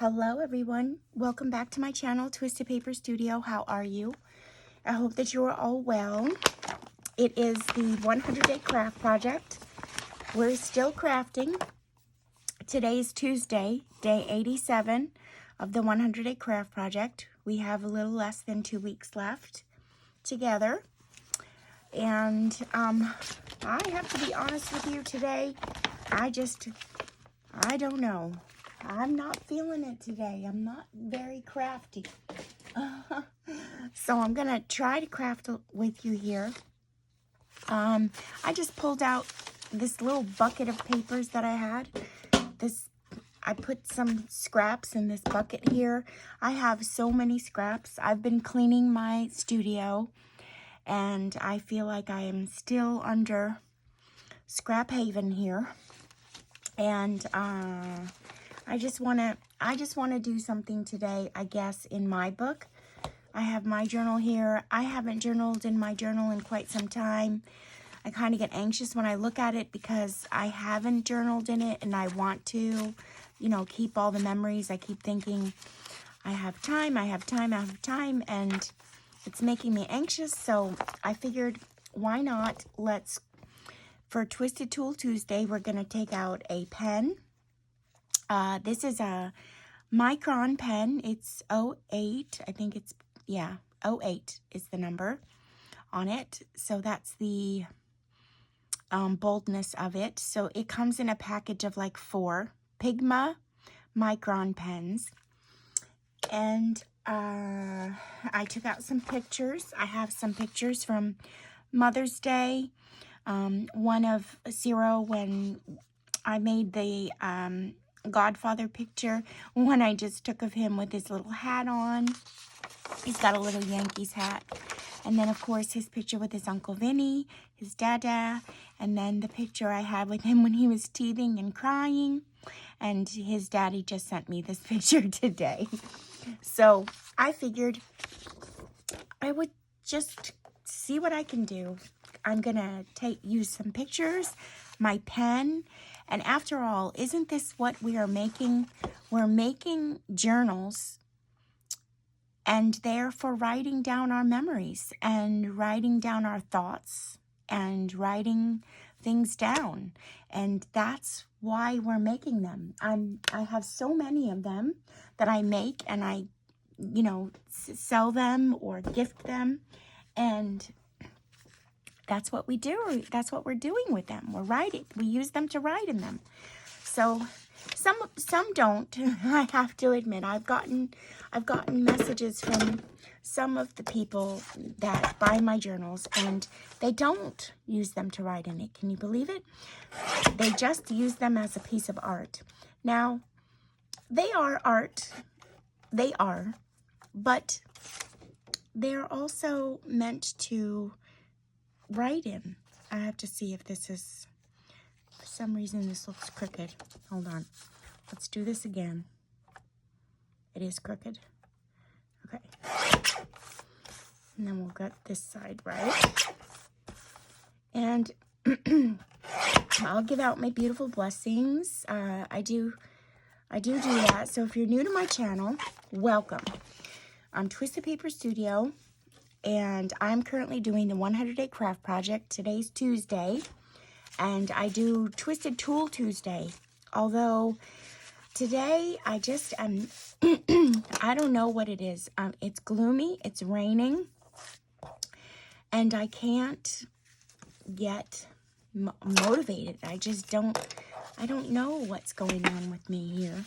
Hello everyone, welcome back to my channel, Twisted Paper Studio. How are you? I hope that you are all well. It is the 100-day craft project. We're still crafting. Today is Tuesday, day 87 of the 100-day craft project. We have a little less than 2 weeks left together. And I have to be honest with you today, I don't know. I'm not feeling it today. I'm not very crafty. So I'm going to try to craft with you here. I just pulled out this little bucket of papers that I had. I put some scraps in this bucket here. I have so many scraps. I've been cleaning my studio, and I feel like I am still under scrap haven here. And I just want to do something today, I guess, in my book. I have my journal here. I haven't journaled in my journal in quite some time. I kind of get anxious when I look at it because I haven't journaled in it and I want to, you know, keep all the memories. I keep thinking, I have time, and it's making me anxious. So I figured, why not? For Twisted Tool Tuesday, we're going to take out a pen. This is a micron pen. It's 08. I think it's, yeah, 08 is the number on it. So that's the boldness of it. So it comes in a package of like 4 Pigma micron pens. And I took out some pictures. I have some pictures from Mother's Day. One of Ciro when I made the Godfather picture, one I just took of him with his little hat on. He's got a little Yankees hat. And then, of course, his picture with his Uncle Vinny, his dada. And then the picture I had with him when he was teething and crying. And his daddy just sent me this picture today. So I figured I would just see what I can do. I'm going to use some pictures, my pen. And after all, isn't this what we are making? We're making journals, and they're for writing down our memories and writing down our thoughts and writing things down. And that's why we're making them. I have so many of them that I make, and I, you know, sell them or gift them. And that's what we do. That's what we're doing with them. We're writing. We use them to write in them. So some don't. I have to admit, I've gotten messages from some of the people that buy my journals, and they don't use them to write in it. Can you believe it? They just use them as a piece of art. Now, they are art. They are, but they're also meant to write in. I have to see if this is, for some reason this looks crooked. Hold on. Let's do this again. It is crooked. Okay. And then we'll get this side right. And I'll give out my beautiful blessings. I do that. So if you're new to my channel, welcome. I'm Twisted Paper Studio. And I'm currently doing the 100-day craft project. Today's Tuesday, and I do Twisted Tool Tuesday. Although today I just I don't know what it is. It's gloomy, it's raining, and I can't get motivated. I don't know what's going on with me here.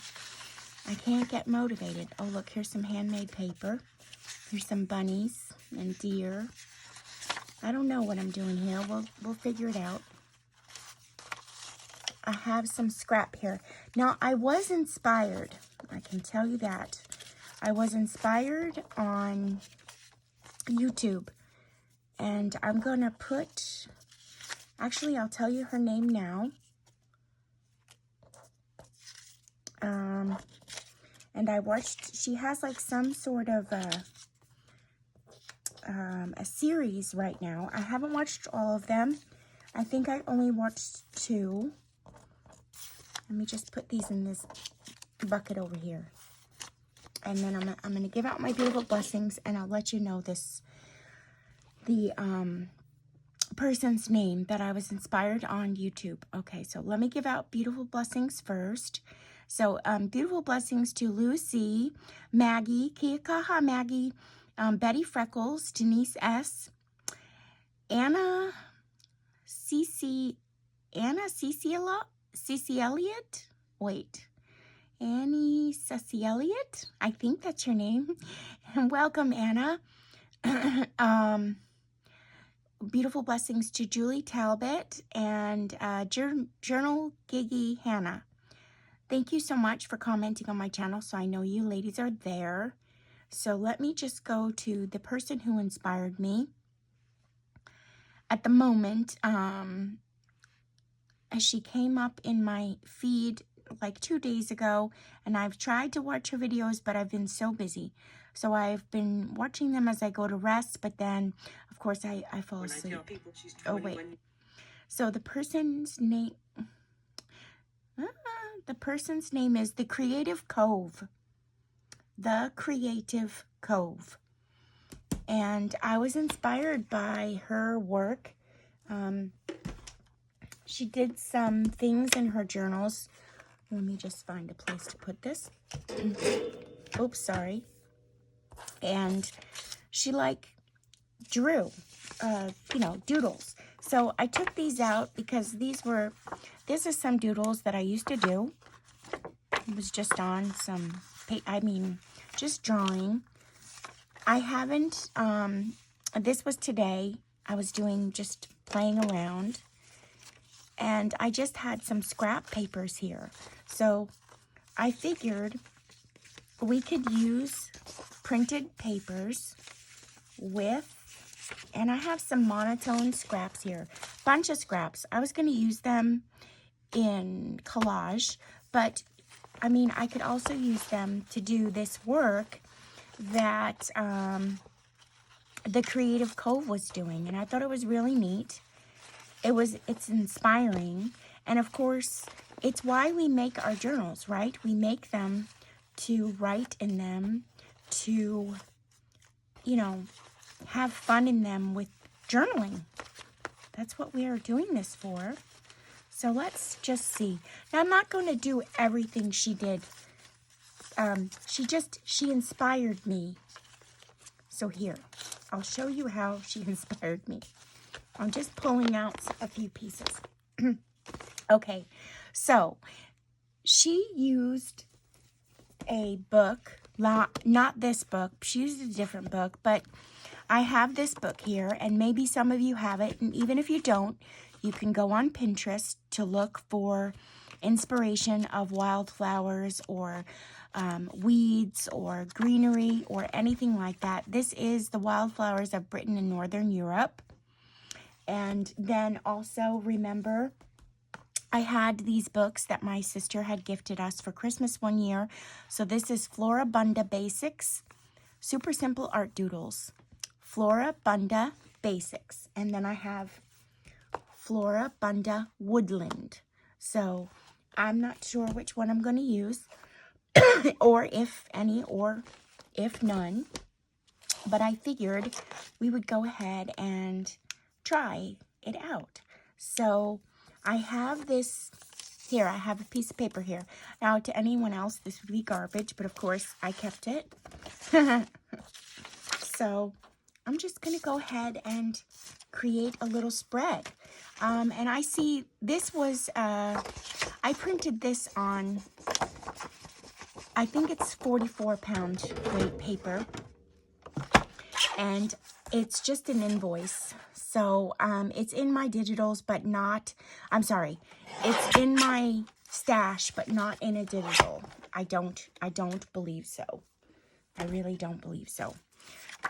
I can't get motivated. Oh, look, here's some handmade paper. Here's some bunnies and deer. I don't know what I'm doing here. We'll figure it out. I have some scrap here. Now, I was inspired. I can tell you that. I was inspired on YouTube. And I'm going to put... Actually, I'll tell you her name now. And I watched... She has like some sort of... a series right now. I haven't watched all of them. I think I only watched 2. Let me just put these in this bucket over here. And then I'm going to give out my beautiful blessings, and I'll let you know the person's name that I was inspired on YouTube. Okay, so let me give out beautiful blessings first. So beautiful blessings to Lucy, Maggie, Kiakaha Maggie, Betty Freckles, Denise S, Anna Cece Elliott. Wait. Annie Ceci Elliott, I think that's your name. And welcome, Anna. Beautiful blessings to Julie Talbot and Journal Giggy Hannah. Thank you so much for commenting on my channel, so I know you ladies are there. So let me just go to the person who inspired me. At the moment, she came up in my feed like 2 days ago, and I've tried to watch her videos, but I've been so busy. So I've been watching them as I go to rest, but then, of course, I fall asleep. Oh, wait. So the person's name... the person's name is The Creative Cove. The Creative Cove. And I was inspired by her work. She did some things in her journals. Let me just find a place to put this. Oops, sorry. And she drew, doodles. So I took these out because this is some doodles that I used to do. It was just on some, just drawing. I haven't, this was today. I was just playing around. And I just had some scrap papers here. So I figured we could use printed papers and I have some monotone scraps here. Bunch of scraps. I was going to use them in collage, but I could also use them to do this work that the Creative Cove was doing. And I thought it was really neat. It's inspiring, and of course, it's why we make our journals, right? We make them to write in them, to, have fun in them with journaling. That's what we are doing this for. So let's just see. Now, I'm not going to do everything she did. She inspired me. So here, I'll show you how she inspired me. I'm just pulling out a few pieces. Okay, so she used a book, not this book. She used a different book, but I have this book here, and maybe some of you have it, and even if you don't, you can go on Pinterest to look for inspiration of wildflowers or weeds or greenery or anything like that. This is the wildflowers of Britain and Northern Europe. And then also remember, I had these books that my sister had gifted us for Christmas one year. So this is Floribunda Basics, Super Simple Art Doodles. Floribunda Basics. And then I have Floribunda Woodland. So I'm not sure which one I'm going to use, or if any, or if none. But I figured we would go ahead and try it out. So I have this here. I have a piece of paper here. Now, to anyone else, this would be garbage, but of course I kept it. So I'm just going to go ahead and create a little spread. And I see this was, I printed this on, I think it's 44-pound weight paper. And it's just an invoice. So it's in my digitals, but not, I'm sorry, it's in my stash, but not in a digital. I don't believe so. I really don't believe so.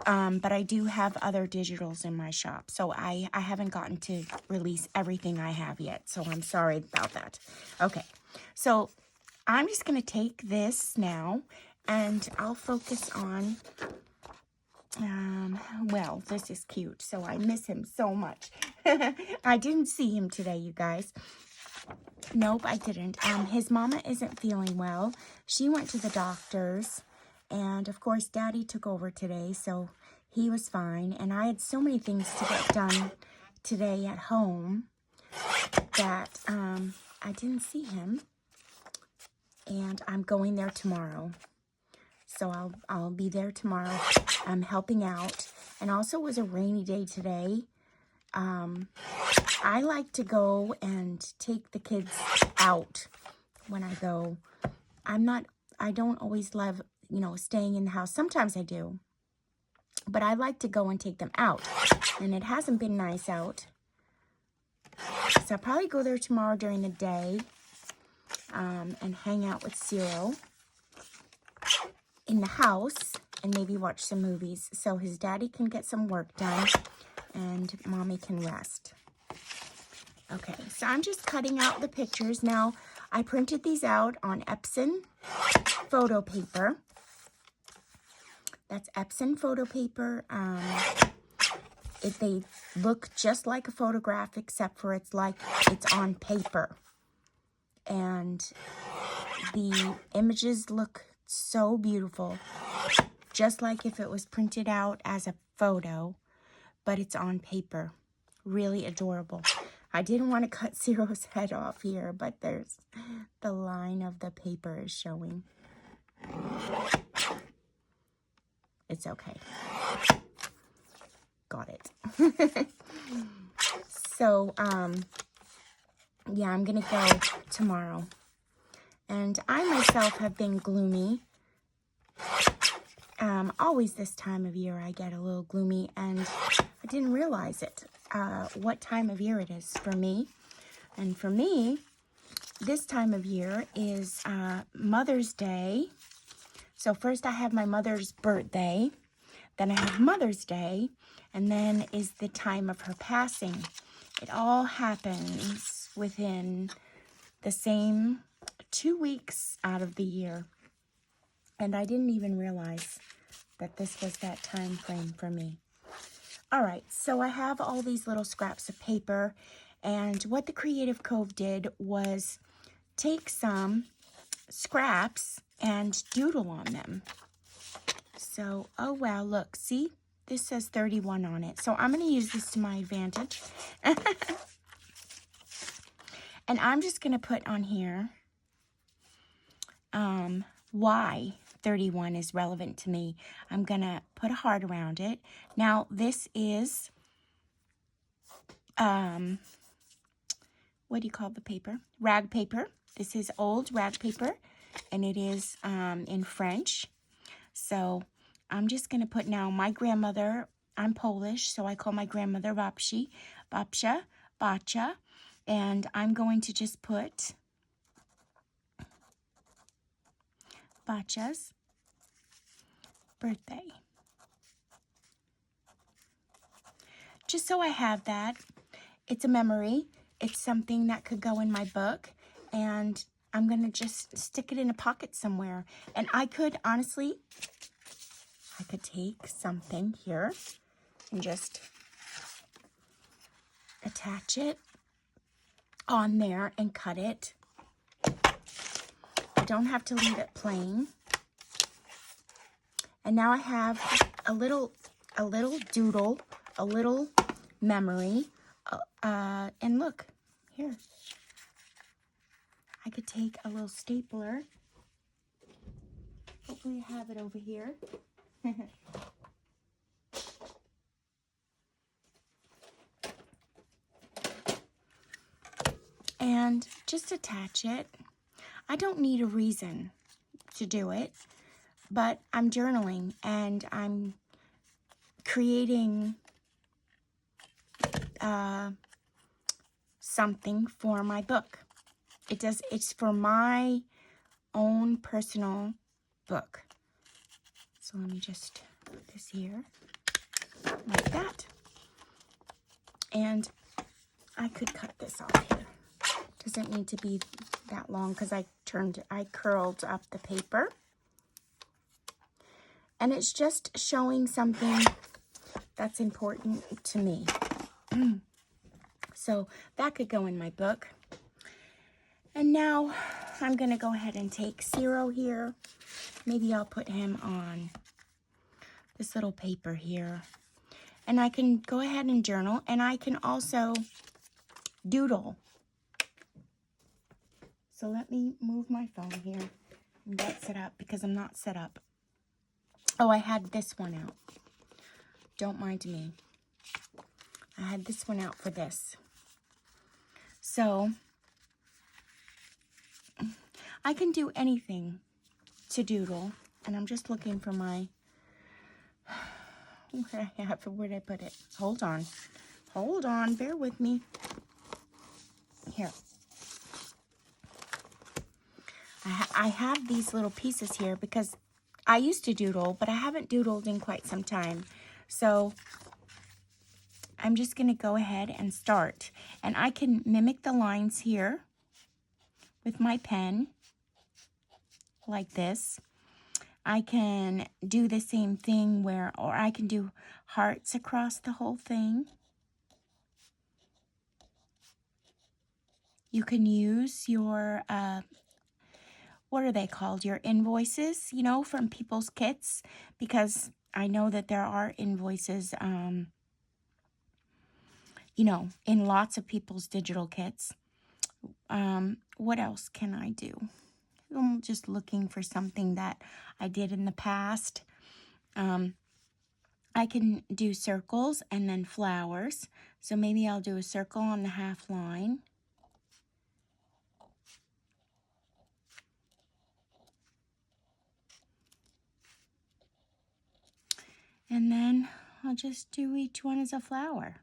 But I do have other digitals in my shop. So I haven't gotten to release everything I have yet. So I'm sorry about that. Okay. So I'm just going to take this now and I'll focus on, well, this is cute. So I miss him so much. I didn't see him today, you guys. Nope, I didn't. His mama isn't feeling well. She went to the doctor's. And of course, Daddy took over today, so he was fine. And I had so many things to get done today at home that I didn't see him. And I'm going there tomorrow. So I'll be there tomorrow. I'm helping out. And also it was a rainy day today. I like to go and take the kids out when I go. I don't always love, you know, staying in the house. Sometimes I do. But I like to go and take them out. And it hasn't been nice out. So I'll probably go there tomorrow during the day and hang out with Ciro in the house and maybe watch some movies so his daddy can get some work done and mommy can rest. Okay, so I'm just cutting out the pictures. Now, I printed these out on Epson photo paper. That's Epson photo paper. They look just like a photograph, except for it's on paper. And the images look so beautiful, just like if it was printed out as a photo, but it's on paper. Really adorable. I didn't want to cut Ciro's head off here, but there's the line of the paper is showing. It's okay. Got it. So, yeah, I'm going to go tomorrow. And I myself have been gloomy. Always this time of year I get a little gloomy, and I didn't realize it, what time of year it is for me. And for me, this time of year is Mother's Day. So first I have my mother's birthday, then I have Mother's Day, and then is the time of her passing. It all happens within the same 2 weeks out of the year. And I didn't even realize that this was that time frame for me. All right, so I have all these little scraps of paper, and what the Creative Cove did was take some scraps and doodle on them. So, oh wow, look, see? This says 31 on it. So I'm going to use this to my advantage. And I'm just going to put on here why 31 is relevant to me. I'm going to put a heart around it. Now, this is, what do you call the paper? Rag paper. This is old rag paper, and it is in French. So I'm just going to put now my grandmother. I'm Polish, so I call my grandmother Babcia, Bacia, and I'm going to just put Bacia's birthday. Just so I have that. It's a memory. It's something that could go in my book, and I'm going to just stick it in a pocket somewhere. And I could, honestly, I could take something here and just attach it on there and cut it. I don't have to leave it plain. And now I have a little doodle, a little memory. And look, here. I could take a little stapler. Hopefully I have it over here. And just attach it. I don't need a reason to do it, but I'm journaling and I'm creating something for my book. It's for my own personal book. So let me just put this here like that. And I could cut this off here. Doesn't need to be that long because I curled up the paper. And it's just showing something that's important to me. So that could go in my book. And now I'm going to go ahead and take Zero here. Maybe I'll put him on this little paper here. And I can go ahead and journal, and I can also doodle. So let me move my phone here and get set up because I'm not set up. Oh, I had this one out. Don't mind me. I had this one out for this. So I can do anything to doodle, and I'm just looking for my, where did I put it? Hold on, bear with me. Here. I have these little pieces here because I used to doodle, but I haven't doodled in quite some time. So I'm just going to go ahead and start. And I can mimic the lines here with my pen, like this. I can do the same thing or I can do hearts across the whole thing. You can use your, what are they called? Your invoices, you know, from people's kits, because I know that there are invoices, you know, in lots of people's digital kits. What else can I do? I'm just looking for something that I did in the past. I can do circles and then flowers. So maybe I'll do a circle on the half line. And then I'll just do each one as a flower.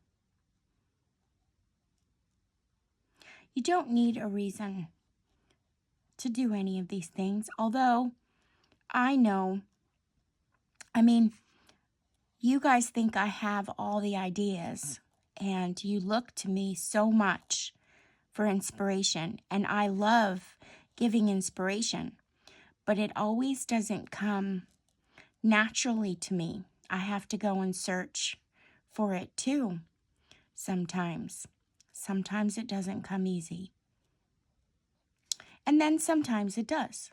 You don't need a reason to do any of these things, although I know, I mean, you guys think I have all the ideas, and you look to me so much for inspiration, and I love giving inspiration, but it always doesn't come naturally to me. I have to go and search for it too sometimes. Sometimes it doesn't come easy. And then sometimes it does.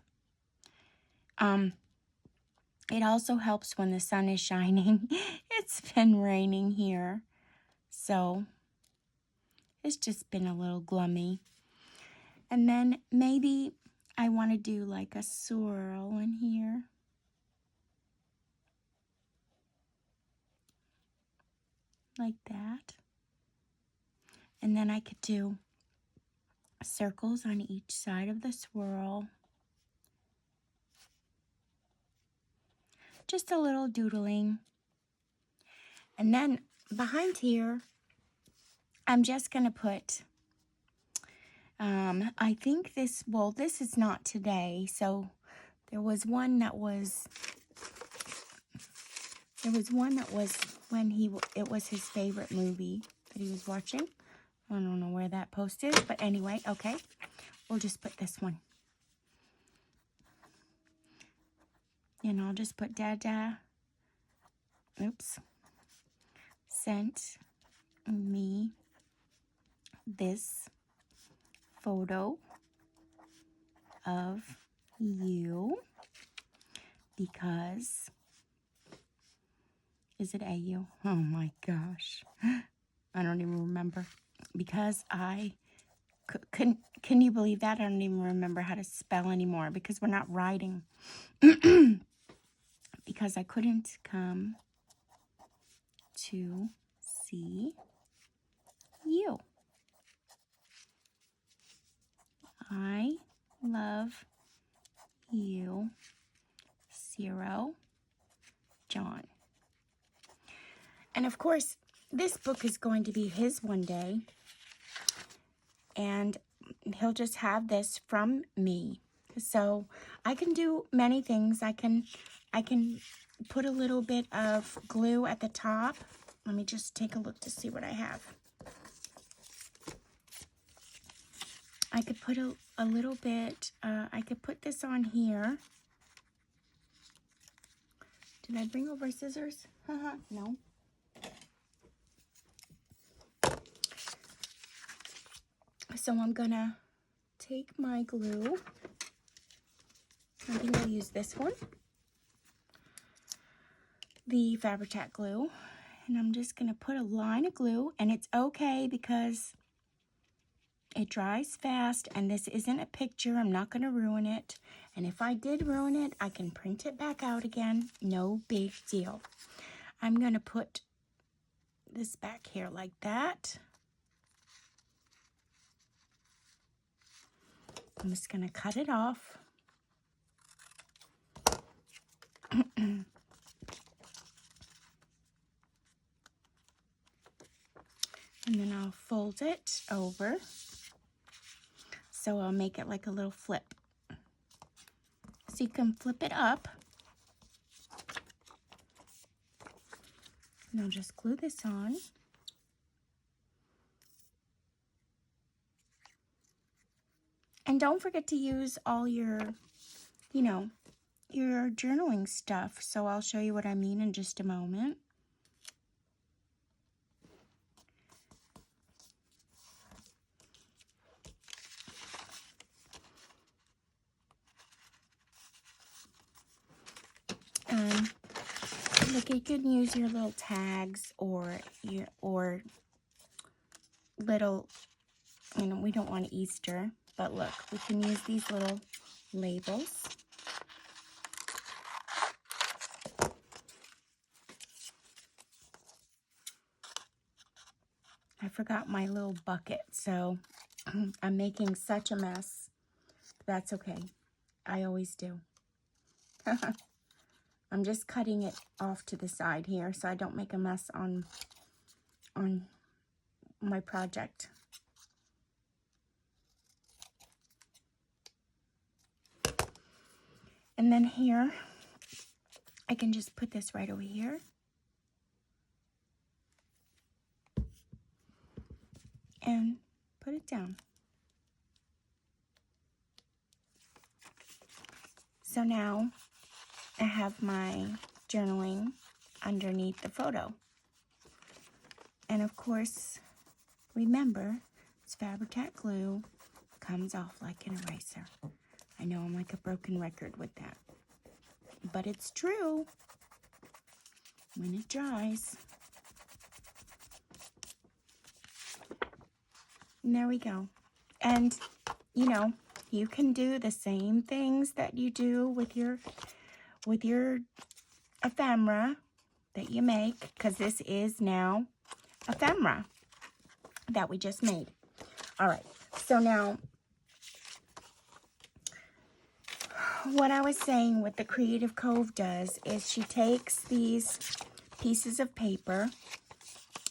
It also helps when the sun is shining. It's been raining here, so it's just been a little gloomy. And then maybe I want to do like a swirl in here. Like that. And then I could do circles on each side of the swirl. Just a little doodling. And then behind here, I'm just going to put, I think this is not today. So there was one that was when it was his favorite movie that he was watching. I don't know where that post is, but anyway, okay. We'll just put this one. And I'll just put Dada, sent me this photo of you because, is it AU? Oh my gosh. I don't even remember. Because can you believe that? I don't even remember how to spell anymore because we're not writing. Because I couldn't come to see you. I love you, Zero, John. And of course, this book is going to be his one day. And he'll just have this from me. So I can do many things. I can put a little bit of glue at the top. Let me just take a look to see what I have. I could put a little bit, I could put this on here. Did I bring over scissors? No. So I'm gonna take my glue. I think I'll use this one, the Fabri-Tac glue, and I'm just going to put a line of glue, and it's okay because it dries fast, and this isn't a picture. I'm not going to ruin it, and if I did ruin it, I can print it back out again. No big deal. I'm going to put this back here like that. I'm just going to cut it off. And then I'll fold it over. So I'll make it like a little flip. So you can flip it up. And I'll just glue this on. And don't forget to use all your, you know, your journaling stuff. So I'll show you what I mean in just a moment. Look, you can use your little tags or little, you know, we don't want Easter, but look, we can use these little labels. I forgot my little bucket, so I'm making such a mess. That's okay. I always do. I'm just cutting it off to the side here so I don't make a mess on my project. And then here, I can just put this right over here. And put it down. So now I have my journaling underneath the photo. And of course, remember, it's Fabri-Tac glue, comes off like an eraser. I know I'm like a broken record with that, but it's true when it dries. And there we go. And, you know, you can do the same things that you do with your ephemera that you make, because this is now ephemera that we just made. All right, so now what I was saying what the Creative Cove does is she takes these pieces of paper,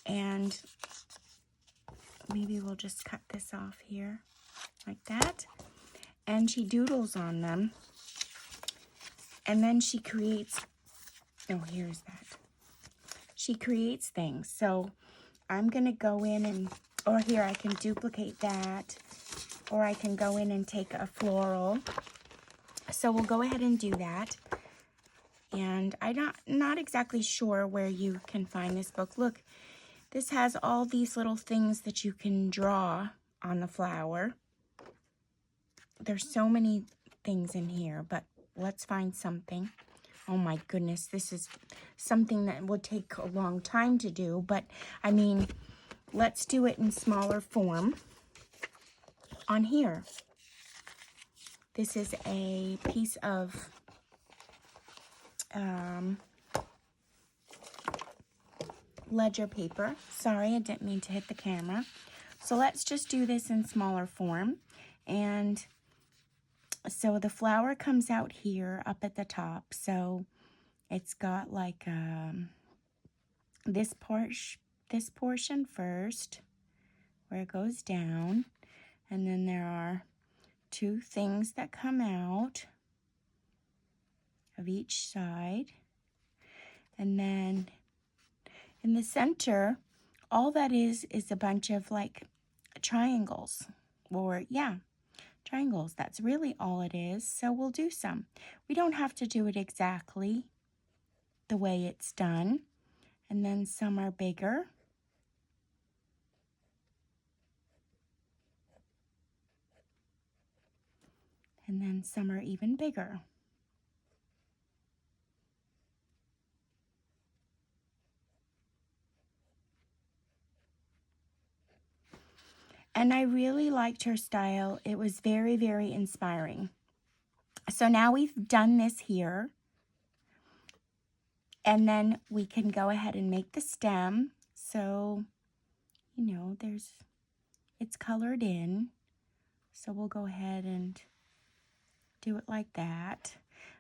and maybe we'll just cut this off here like that, and she doodles on them, and then she creates, oh, here's that. She creates things. So I'm gonna go in and, or here I can duplicate that, or I can go in and take a floral. So we'll go ahead and do that. And I'm not exactly sure where you can find this book. Look, this has all these little things that you can draw on the flower. There's so many things in here, but let's find something. Oh my goodness, this is something that would take a long time to do, but I mean, let's do it in smaller form on here. This is a piece of ledger paper. Sorry, I didn't mean to hit the camera. So let's just do this in smaller form. And so the flower comes out here up at the top. So it's got like this portion first, where it goes down, and then there are two things that come out of each side, and then in the center, all that is a bunch of like triangles, or yeah, triangles. That's really all it is. So we'll do some. We don't have to do it exactly the way it's done. And then some are bigger. And then some are even bigger. And I really liked her style. It was very, very inspiring. So now we've done this here. And then we can go ahead and make the stem. So, you know, it's colored in. So we'll go ahead and do it like that.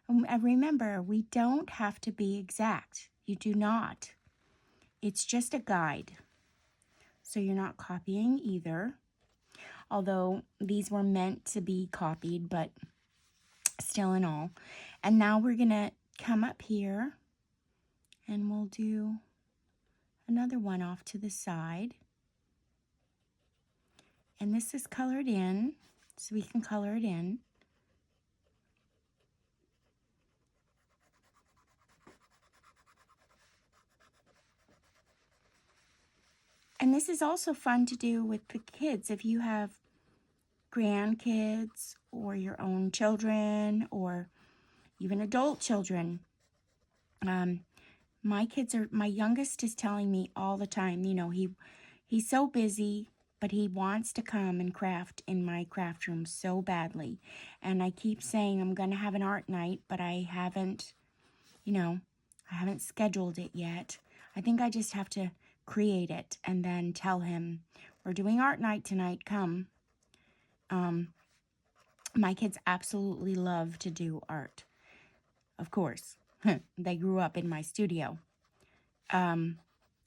And remember, we don't have to be exact. You do not. It's just a guide. So you're not copying either. Although these were meant to be copied, but still in all. And now we're going to come up here and we'll do another one off to the side. And this is colored in, so we can color it in. And this is also fun to do with the kids. If you have grandkids or your own children or even adult children. My youngest is telling me all the time, you know, he's so busy, but he wants to come and craft in my craft room so badly. And I keep saying I'm going to have an art night, but I haven't, you know, I haven't scheduled it yet. I think I just have to create it and then tell him, we're doing art night tonight, come. My kids absolutely love to do art. Of course, they grew up in my studio. And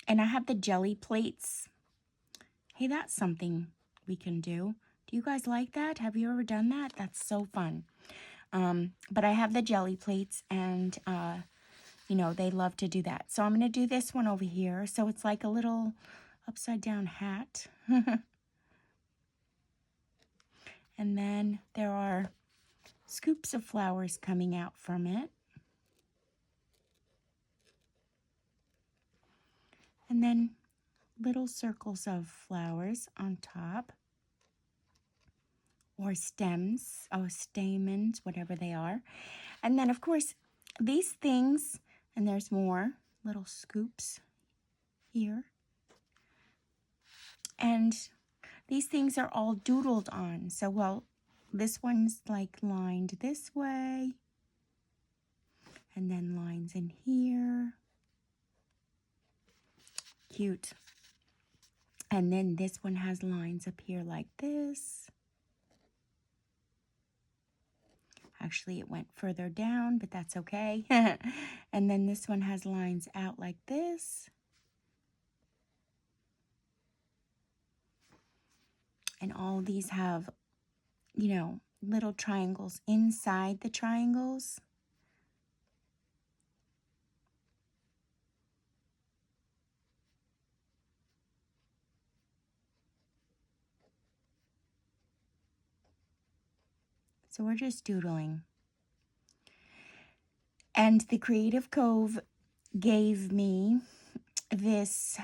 I have the jelly plates. Hey, that's something we can do. Do you guys like that? Have you ever done that? That's so fun. But I have the jelly plates and, you know, they love to do that. So I'm going to do this one over here. So it's like a little upside down hat. And then there are scoops of flowers coming out from it. And then little circles of flowers on top. Or stems, or stamens, whatever they are. And then, of course, these things, and there's more little scoops here. And these things are all doodled on. So, well, this one's like lined this way. And then lines in here. Cute. And then this one has lines up here like this. Actually, it went further down, but that's okay. And then this one has lines out like this. And all these have, you know, little triangles inside the triangles. So we're just doodling. And the Creative Cove gave me this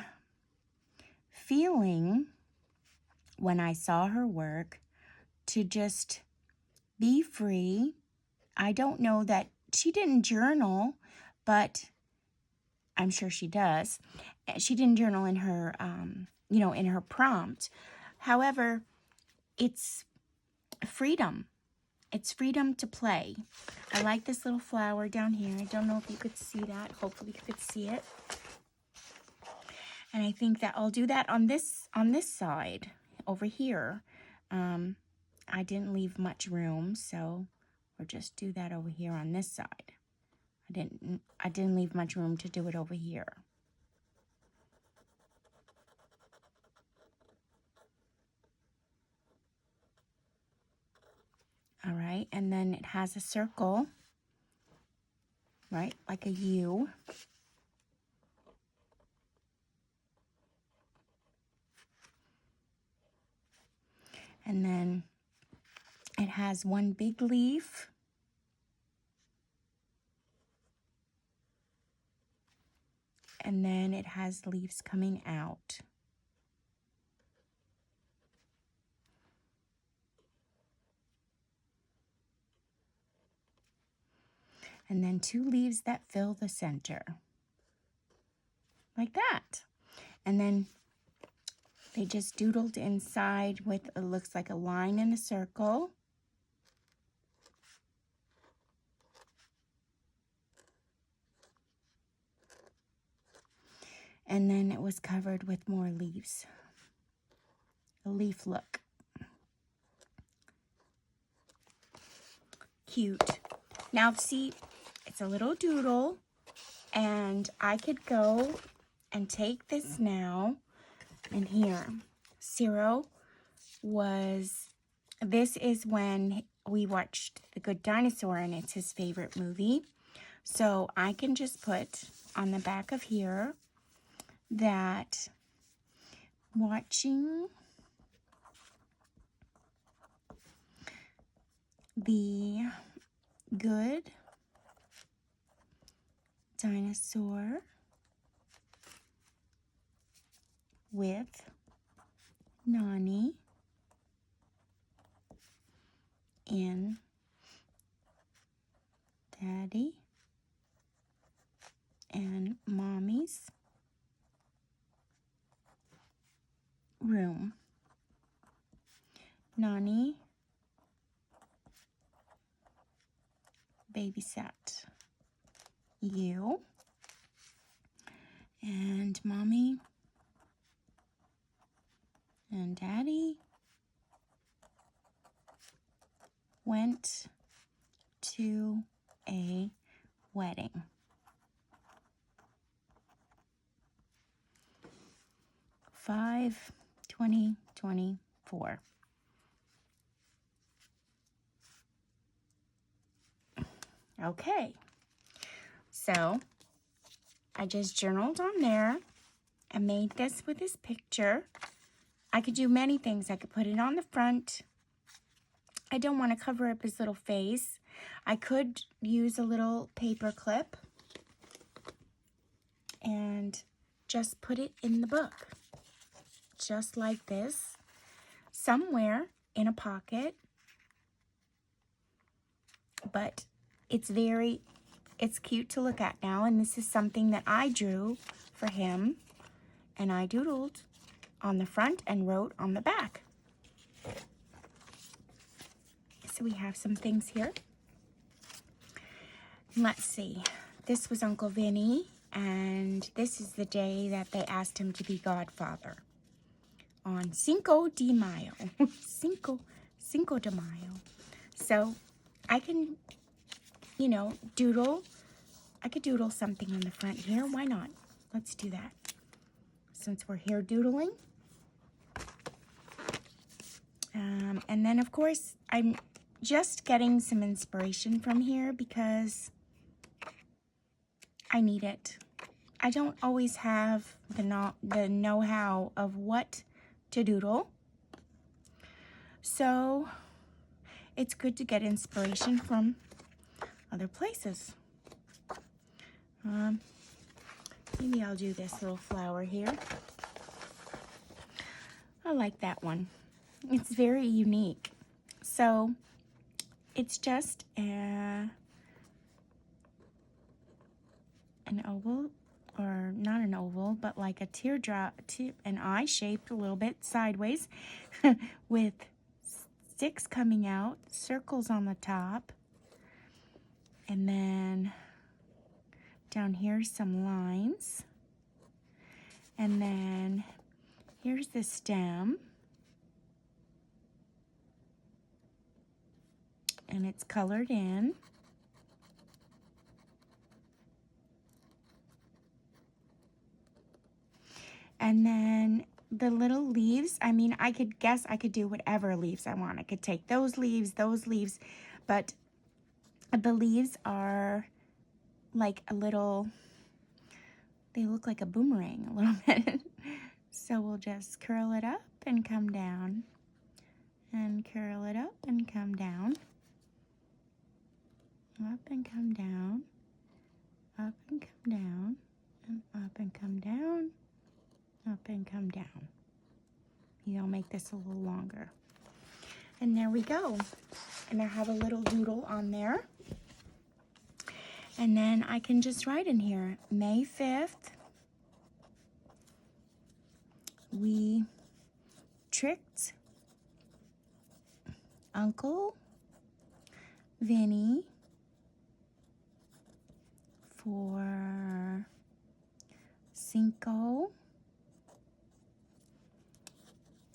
feeling when I saw her work to just be free. I don't know that she didn't journal, but I'm sure she does. She didn't journal in her, you know, in her prompt. However, it's freedom. It's freedom to play. I like this little flower down here. I don't know if you could see that. Hopefully you could see it. And I think that I'll do that on this side over here. I didn't leave much room, so we'll just do that over here on this side. I didn't leave much room to do it over here. All right, and then it has a circle, right, like a U. And then it has one big leaf. And then it has leaves coming out. and then 2 leaves that fill the center. Like that. And then they just doodled inside with, it looks like a line and a circle. And then it was covered with more leaves. A leaf look. Cute. Now see, it's a little doodle, and I could go and take this now, and here, Ciro was, this is when we watched The Good Dinosaur, and it's his favorite movie. So I can just put on the back of here that watching The Good Dinosaur with Nani in Daddy and Mommy's room. Nani babysat you, and Mommy and Daddy went to a wedding. Five 2024. Okay, so I just journaled on there and made this with this picture. I could do many things. I could put it on the front. I don't want to cover up his little face. I could use a little paper clip and just put it in the book. Just like this. Somewhere in a pocket. But it's cute to look at now. And this is something that I drew for him. And I doodled on the front and wrote on the back. So we have some things here. Let's see. This was Uncle Vinny, and this is the day that they asked him to be godfather. On Cinco de Mayo. Cinco de Mayo. So I can, you know, doodle. I could doodle something on the front here. Why not? Let's do that. Since we're here doodling. And then, of course, I'm just getting some inspiration from here because I need it. I don't always have the know-how of what to doodle. So it's good to get inspiration from other places. Maybe I'll do this little flower here. I like that one. It's very unique. So it's just an oval, or not an oval, but like a teardrop, an eye shaped a little bit sideways with sticks coming out, circles on the top, and then down here some lines, and then here's the stem, and it's colored in. And then the little leaves, I mean, I could do whatever leaves I want. I could take those leaves, but the leaves are like a little, they look like a boomerang a little bit. So we'll just curl it up and come down, and curl it up and come down, up and come down, up and come down, and up and come down, up and come down. I'll make this a little longer. And there we go. And I have a little doodle on there. And then I can just write in here, May 5th, we tricked Uncle Vinny for Cinco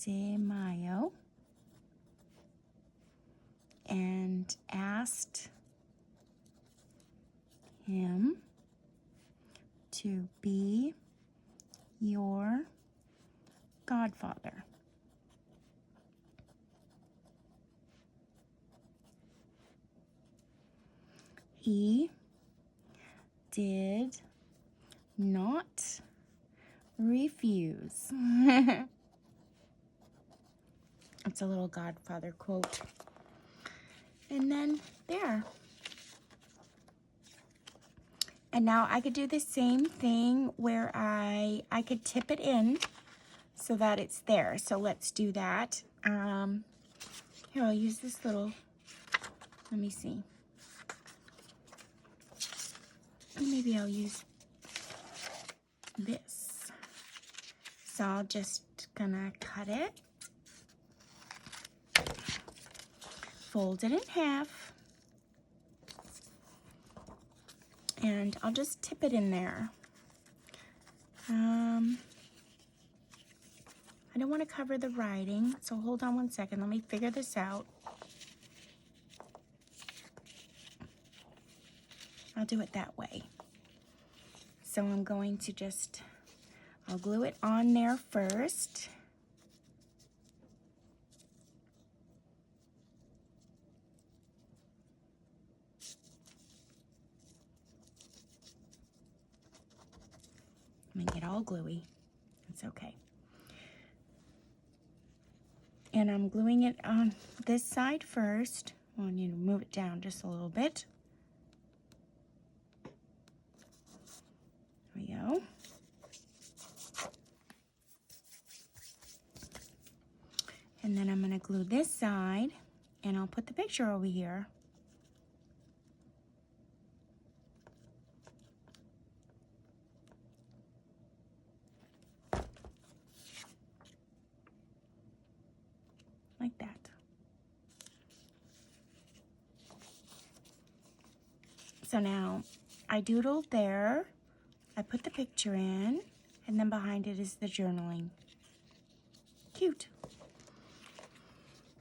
de Mayo and asked him to be your godfather. He did not refuse. It's a little Godfather quote. And then there. And now I could do the same thing where I could tip it in so that it's there. So let's do that. Here, I'll use this little, let me see. Maybe I'll use this. So I'll just gonna cut it, fold it in half, and I'll just tip it in there. I don't want to cover the writing, so hold on one second. Let me figure this out. I'll do it that way. So I'm going to just, I'll glue it on there first. I'm gonna get all gluey. It's okay. And I'm gluing it on this side first. I want you to move it down just a little bit. There we go. And then I'm gonna glue this side, and I'll put the picture over here. Like that. So now I doodled there, I put the picture in, and then behind it is the journaling. Cute.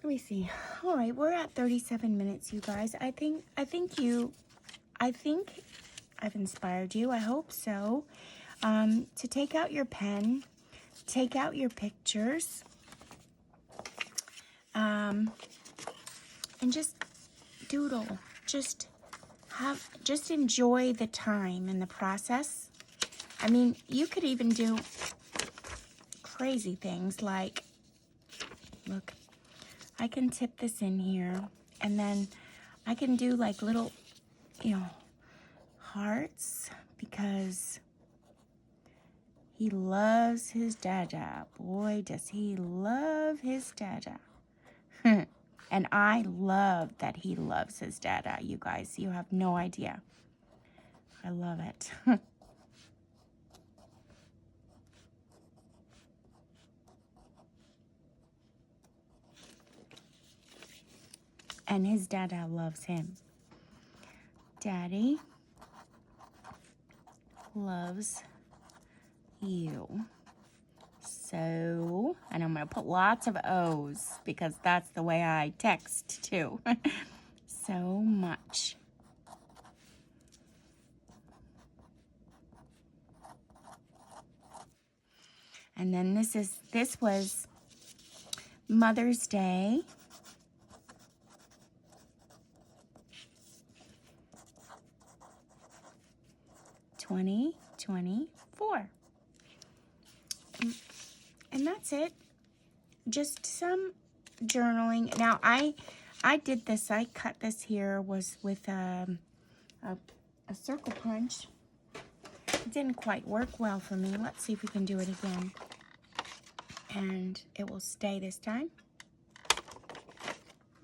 Let me see. All right, we're at 37 minutes, you guys. I think I've inspired you. I hope so. To take out your pen, take out your pictures, and just doodle. Just enjoy the time and the process. I mean, you could even do crazy things like, look, I can tip this in here, and then I can do like little, hearts, because he loves his dada. Boy, does he love his dada. And I love that he loves his dada, you guys. You have no idea. I love it. And his dada loves him. Daddy loves you. So, and I'm going to put lots of O's because that's the way I text too. So much. And then this was Mother's Day. $20.24. And that's it. Just some journaling. Now I did this. I cut this here was with a circle punch. It didn't quite work well for me. Let's see if we can do it again. And it will stay this time.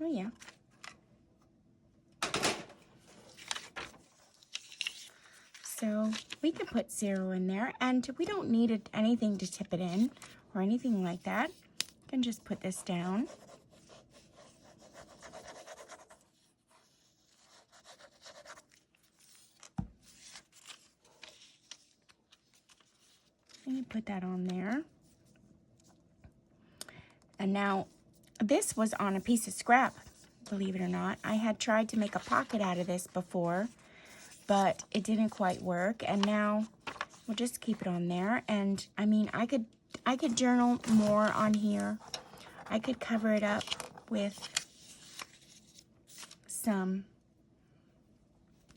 Oh yeah. So we can put 0 in there, and we don't need anything to tip it in or anything like that. You can just put this down. And you put that on there. And now, this was on a piece of scrap, believe it or not. I had tried to make a pocket out of this before, but it didn't quite work. And now we'll just keep it on there. And I mean, I could journal more on here. I could cover it up with some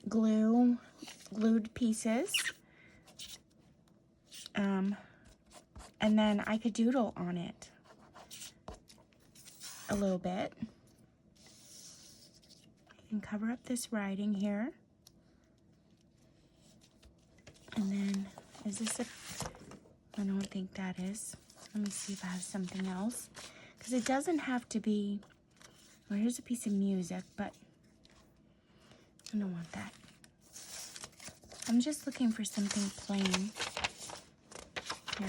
glued pieces. And then I could doodle on it a little bit. I can cover up this writing here. And then, is this I don't think that is. Let me see if I have something else. Because it doesn't have to be, well, here's a piece of music, but I don't want that. I'm just looking for something plain here.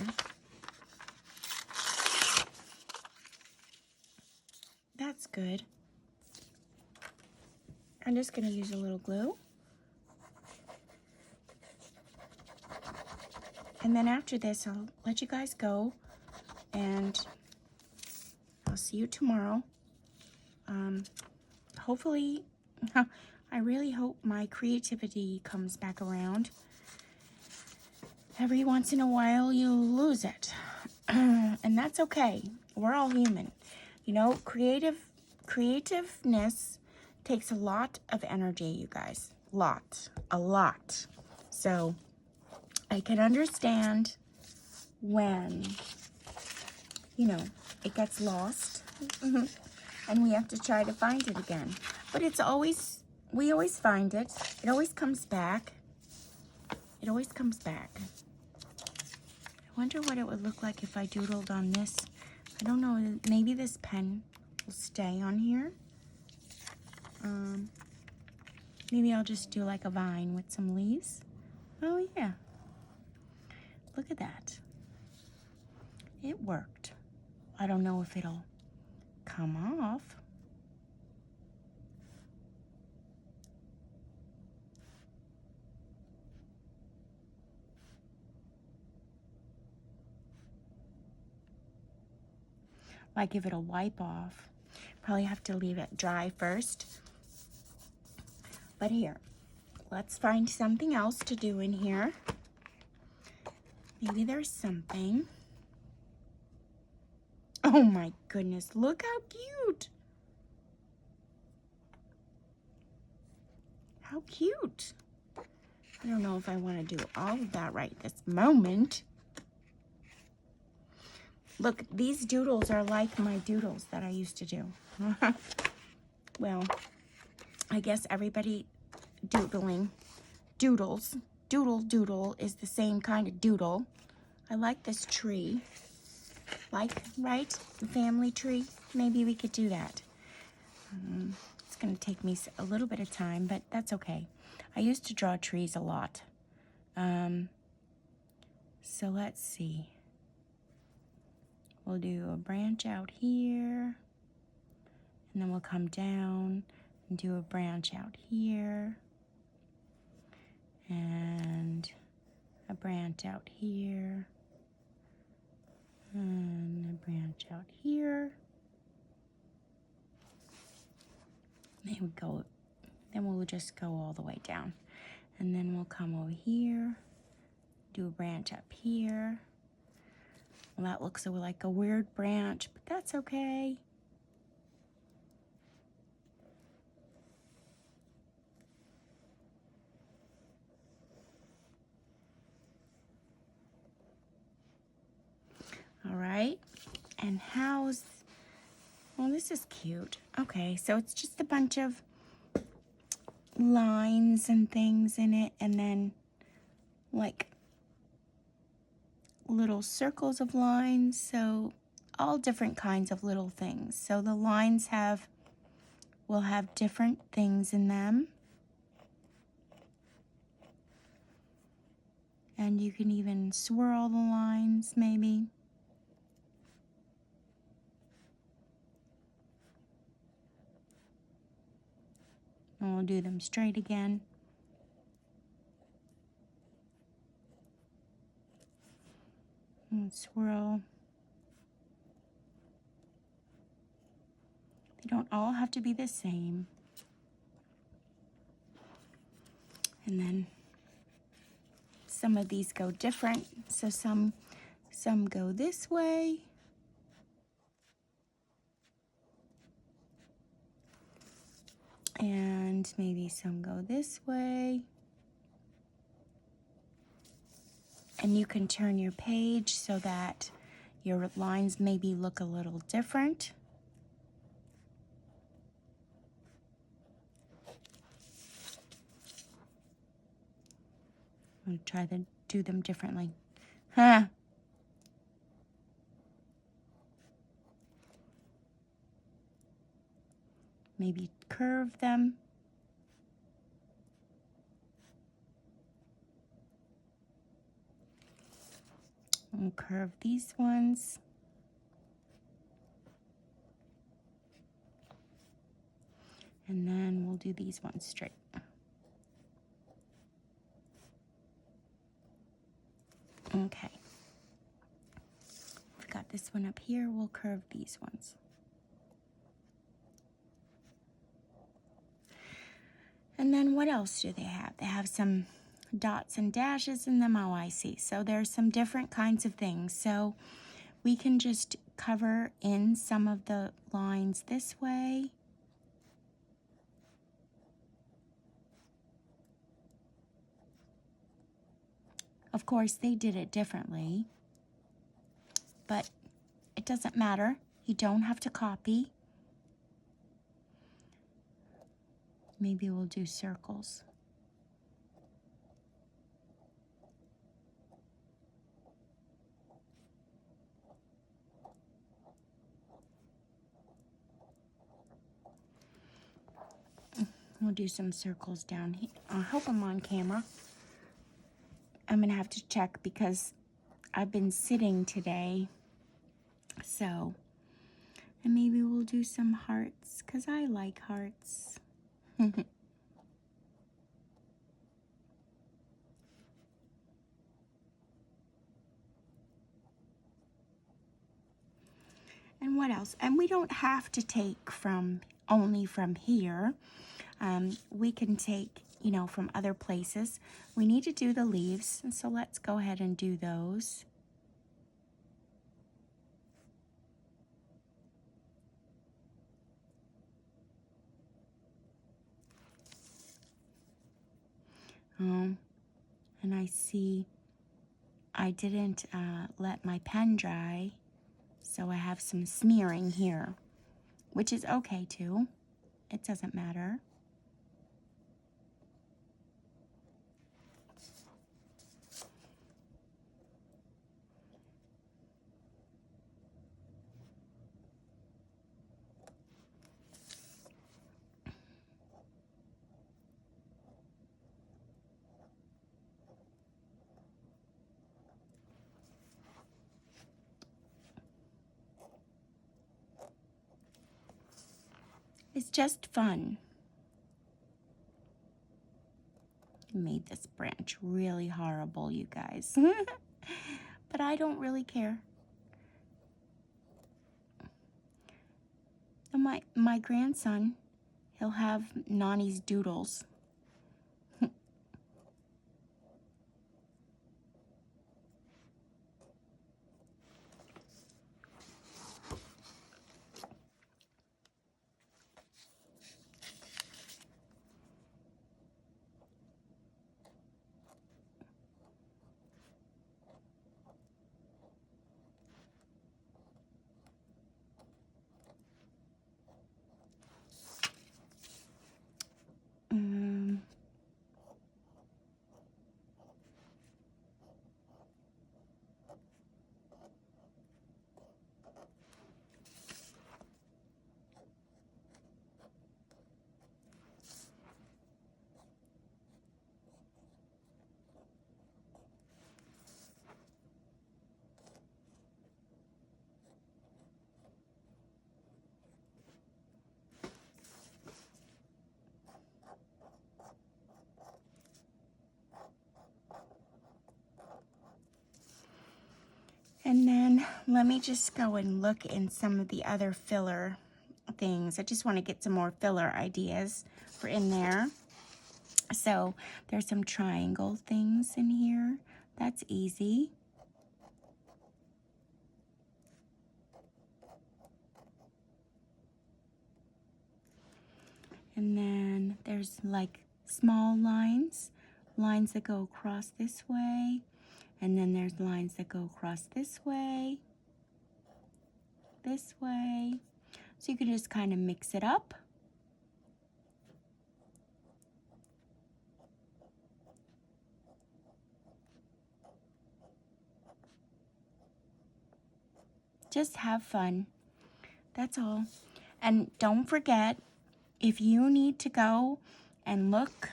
That's good. I'm just going to use a little glue. And then after this, I'll let you guys go, and I'll see you tomorrow. Hopefully, I really hope my creativity comes back around. Every once in a while, you lose it. And that's okay. We're all human. You know, creativeness takes a lot of energy, you guys. A lot. So I can understand when, you know, it gets lost and we have to try to find it again. But we always find it. It always comes back. It always comes back. I wonder what it would look like if I doodled on this. I don't know, maybe this pen will stay on here. Maybe I'll just do like a vine with some leaves. Oh yeah. Look at that. It worked. I don't know if it'll come off. I give it a wipe off. Probably have to leave it dry first. But here, let's find something else to do in here. Maybe there's something. Oh my goodness, look how cute. How cute. I don't know if I want to do all of that right this moment. Look, these doodles are like my doodles that I used to do. Well, I guess everybody doodles. Doodle is the same kind of doodle. I like this tree. Like, right? The family tree. Maybe we could do that. It's going to take me a little bit of time, but that's okay. I used to draw trees a lot. So let's see. We'll do a branch out here, and then we'll come down and do a branch out here, and a branch out here, and a branch out here. There we go. Then we'll just go all the way down, and then we'll come over here, do a branch up here. Well, that looks like a weird branch, but that's okay. All right, and well, this is cute. Okay, so it's just a bunch of lines and things in it, and then like little circles of lines, so all different kinds of little things. So the lines will have different things in them. And you can even swirl the lines, maybe. And we'll do them straight again. And swirl. They don't all have to be the same. And then some of these go different. So some go this way. And maybe some go this way. And you can turn your page so that your lines maybe look a little different. I'm going to try to do them differently. Huh. Maybe curve them. And curve these ones. And then we'll do these ones straight. Okay. We've got this one up here. We'll curve these ones. And then what else do they have? They have some dots and dashes in them. Oh, I see. So there's some different kinds of things. So we can just cover in some of the lines this way. Of course, they did it differently, but it doesn't matter. You don't have to copy. Maybe we'll do circles. We'll do some circles down here. I hope I'm on camera. I'm gonna have to check because I've been sitting today. So, and maybe we'll do some hearts because I like hearts. And what else? And we don't have to take from only from here. We can take, you know, from other places. We need to do the leaves, and so let's go ahead and do those. And I see I didn't let my pen dry, so I have some smearing here, which is okay too. It doesn't matter. It's just fun. I made this branch really horrible, you guys. But I don't really care. And my grandson, he'll have Nani's doodles. let me just go and look in some of the other filler things. I just want to get some more filler ideas for in there. So there's some triangle things in here. That's easy. And then there's like small lines that go across this way. And then there's lines that go across this way. So you can just kind of mix it up. Just have fun. That's all. And don't forget, if you need to go and look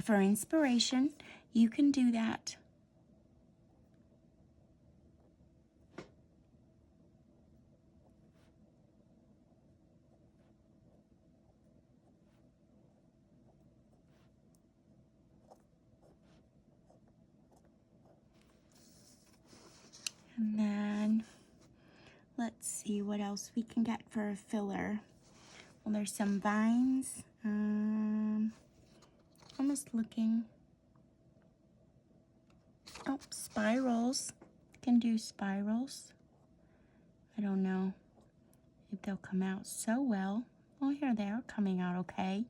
for inspiration, you can do that. And then let's see what else we can get for a filler. Well, there's some vines. Almost looking. Oh, spirals. Can do spirals. I don't know if they'll come out so well. Oh, here they are coming out okay.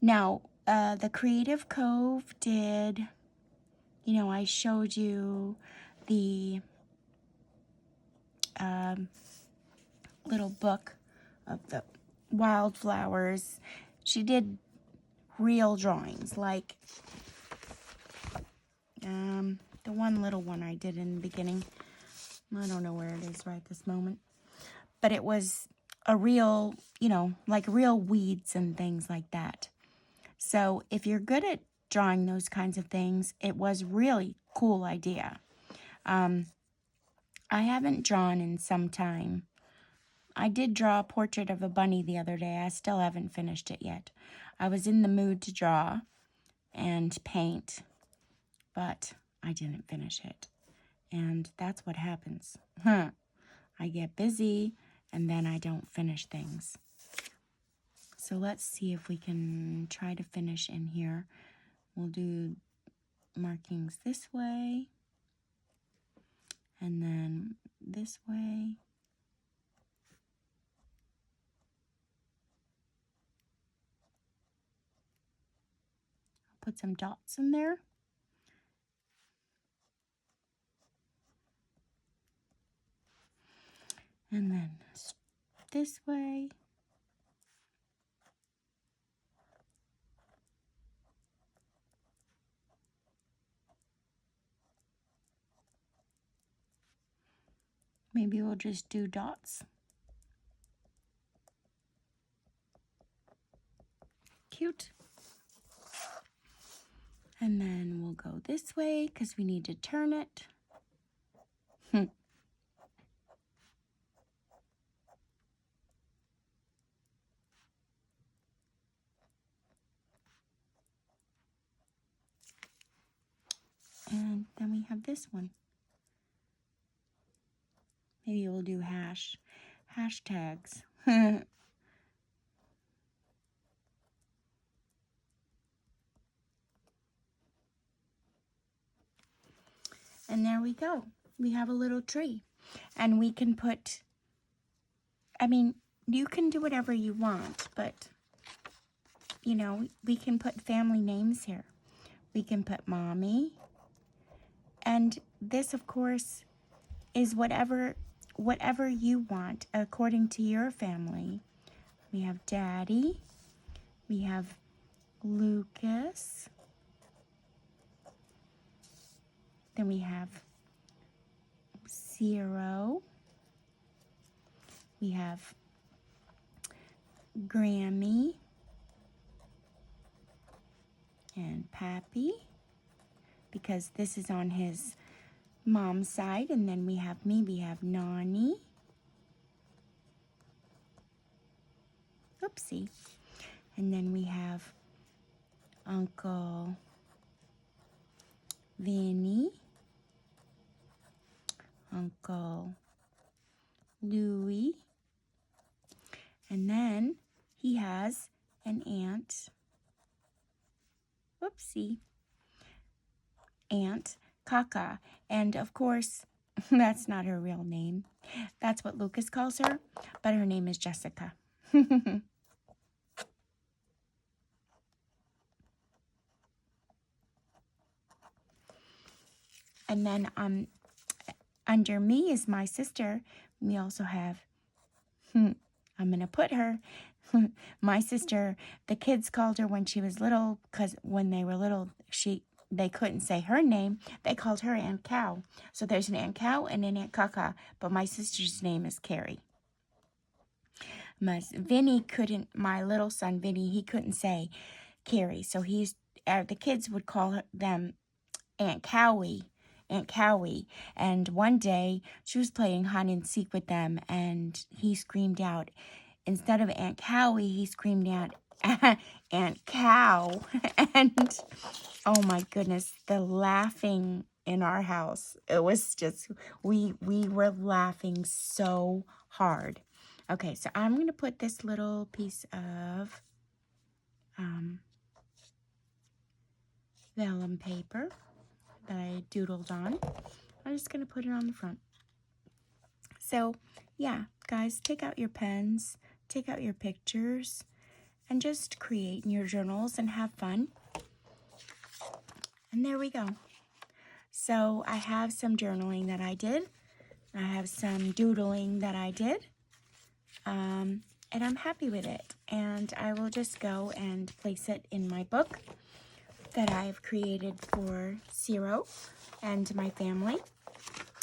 Now, the Creative Cove did, you know, I showed you the little book of the wildflowers. She did real drawings, like the one little one I did in the beginning. I don't know where it is right this moment. But it was a real, you know, like real weeds and things like that. So if you're good at drawing those kinds of things, it was really cool idea. I haven't drawn in some time. I did draw a portrait of a bunny the other day. I still haven't finished it yet. I was in the mood to draw and paint, but I didn't finish it. And that's what happens. I get busy and then I don't finish things. So let's see if we can try to finish in here. We'll do markings this way and then this way. Put some dots in there. And then this way. Maybe we'll just do dots. Cute. And then we'll go this way because we need to turn it. And then we have this one. Maybe we'll do hashtags. And there we go. We have a little tree. And we can put, I mean, you can do whatever you want, but, you know, we can put family names here. We can put Mommy. And this, of course, is whatever you want according to your family. We have Daddy. We have Lucas. Then we have Zero. We have Grammy and Pappy, because this is on his mom's side. And then we have me. We have Nani. Oopsie. And then we have Uncle Vinny, Uncle Louie, and then he has an aunt, whoopsie, Aunt Kaka, and of course, that's not her real name. That's what Lucas calls her, but her name is Jessica. And then under me is my sister. We also have, I'm going to put her, my sister, the kids called her when she was little, because when they were little, they couldn't say her name. They called her Aunt Cow. So there's an Aunt Cow and an Aunt Kaka, but my sister's name is Carrie. Vinny couldn't, my little son Vinny, he couldn't say Carrie. So the kids would call them Aunt Cowie. Aunt Cowie. And one day she was playing hide and seek with them, and he screamed out, instead of Aunt Cowie, he screamed out Aunt Cow. And oh my goodness, the laughing in our house, it was just, we were laughing so hard. Okay, so I'm going to put this little piece of vellum paper that I doodled on. I'm just going to put it on the front. So, yeah, guys, take out your pens, take out your pictures, and just create in your journals and have fun. And there we go. So, I have some journaling that I did. I have some doodling that I did. And I'm happy with it. And I will just go and place it in my book that I've created for Ciro and my family.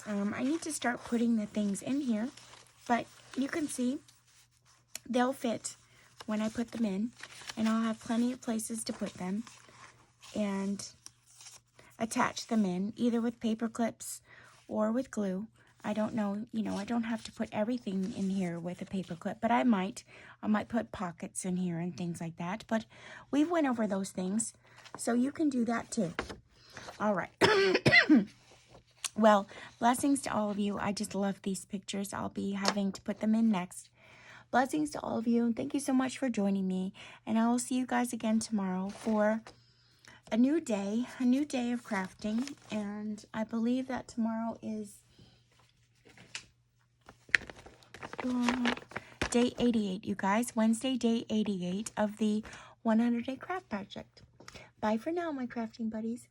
I need to start putting the things in here, but you can see they'll fit when I put them in, and I'll have plenty of places to put them and attach them in, either with paper clips or with glue. I don't know, I don't have to put everything in here with a paper clip, but I might put pockets in here and things like that, but we've went over those things, so you can do that too. All right. Well, blessings to all of you. I just love these pictures. I'll be having to put them in next. Blessings to all of you, and thank you so much for joining me, and I will see you guys again tomorrow for a new day of crafting, and I believe that tomorrow is day 88, you guys. Wednesday, day 88 of the 100-day craft project. Bye for now, my crafting buddies.